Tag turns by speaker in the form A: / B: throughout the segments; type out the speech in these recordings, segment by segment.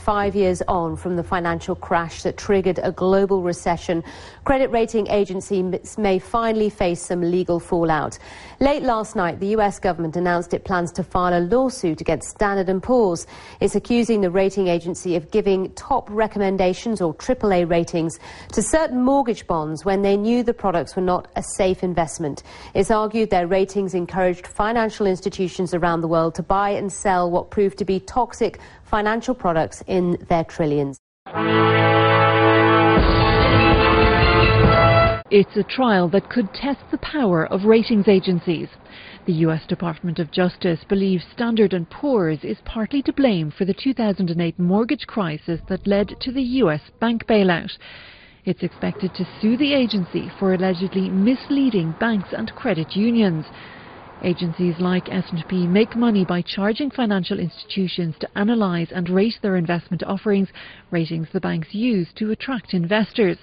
A: 5 years on from the financial crash that triggered a global recession, credit rating agencies may finally face some legal fallout. Late last night, the US government announced it plans to file a lawsuit against Standard & Poor's. It's accusing the rating agency of giving top recommendations, or AAA ratings, to certain mortgage bonds when they knew the products were not a safe investment. It's argued their ratings encouraged financial institutions around the world to buy and sell what proved to be toxic financial products in their trillions.
B: It's a trial that could test the power of ratings agencies. The US Department of Justice believes Standard & Poor's is partly to blame for the 2008 mortgage crisis that led to the US bank bailout. It's expected to sue the agency for allegedly misleading banks and credit unions. Agencies like S&P make money by charging financial institutions to analyse and rate their investment offerings, ratings the banks use to attract investors.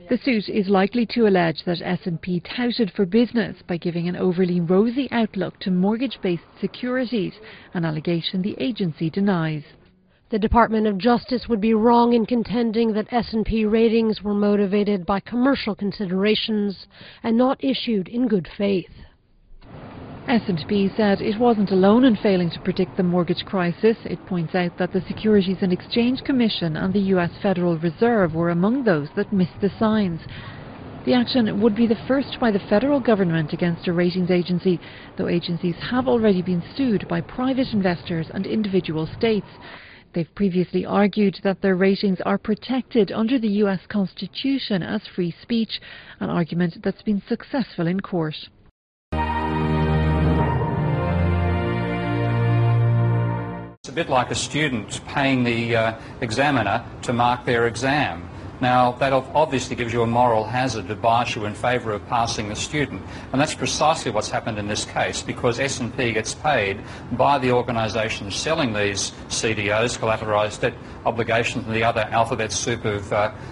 B: The suit is likely to allege that S&P touted for business by giving an overly rosy outlook to mortgage-based securities, an allegation the agency denies.
C: The Department of Justice would be wrong in contending that S&P ratings were motivated by commercial considerations and not issued in good faith.
B: S&P said it wasn't alone in failing to predict the mortgage crisis. It points out that the Securities and Exchange Commission and the US Federal Reserve were among those that missed the signs. The action would be the first by the federal government against a ratings agency, though agencies have already been sued by private investors and individual states. They've previously argued that their ratings are protected under the US Constitution as free speech, an argument that's been successful in court.
D: It's a bit like a student paying the examiner to mark their exam. Now, that obviously gives you a moral hazard to bias you in favour of passing the student. And that's precisely what's happened in this case, because S&P gets paid by the organisations selling these CDOs, collateralised debt obligations, and the other alphabet soup of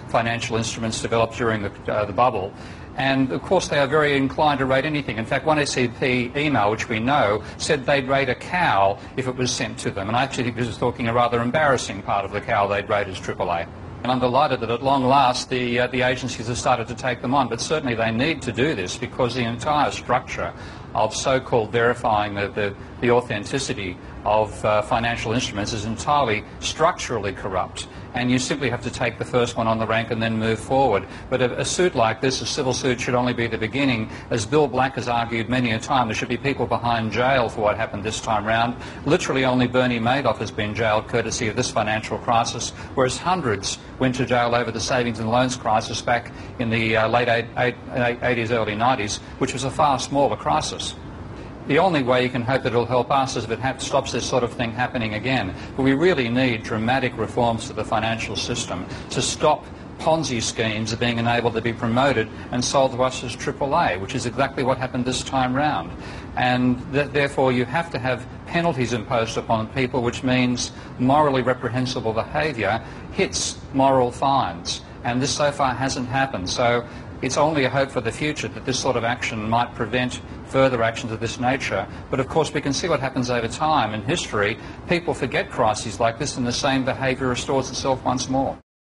D: financial instruments developed during the bubble. And, of course, they are very inclined to rate anything. In fact, one S&P email, which we know, said they'd rate a cow if it was sent to them. And I actually think this is talking a rather embarrassing part of the cow they'd rate as AAA. And I'm delighted that at long last the agencies have started to take them on. But certainly they need to do this because the entire structure of so-called verifying the authenticity of financial instruments is entirely structurally corrupt. And you simply have to take the first one on the rank and then move forward. But a suit like this, a civil suit, should only be the beginning. As Bill Black has argued many a time, there should be people behind jail for what happened this time round. Literally only Bernie Madoff has been jailed courtesy of this financial crisis, whereas hundreds went to jail over the savings and loans crisis back in the late 80s, early 90s, which was a far smaller crisis. The only way you can hope that it'll help us is if it stops this sort of thing happening again. But we really need dramatic reforms to the financial system to stop Ponzi schemes being enabled to be promoted and sold to us as AAA, which is exactly what happened this time round. And therefore you have to have penalties imposed upon people, which means morally reprehensible behaviour hits moral fines. And this so far hasn't happened. So it's only a hope for the future that this sort of action might prevent further actions of this nature. But of course we can see what happens over time in history. People forget crises like this and the same behaviour restores itself once more.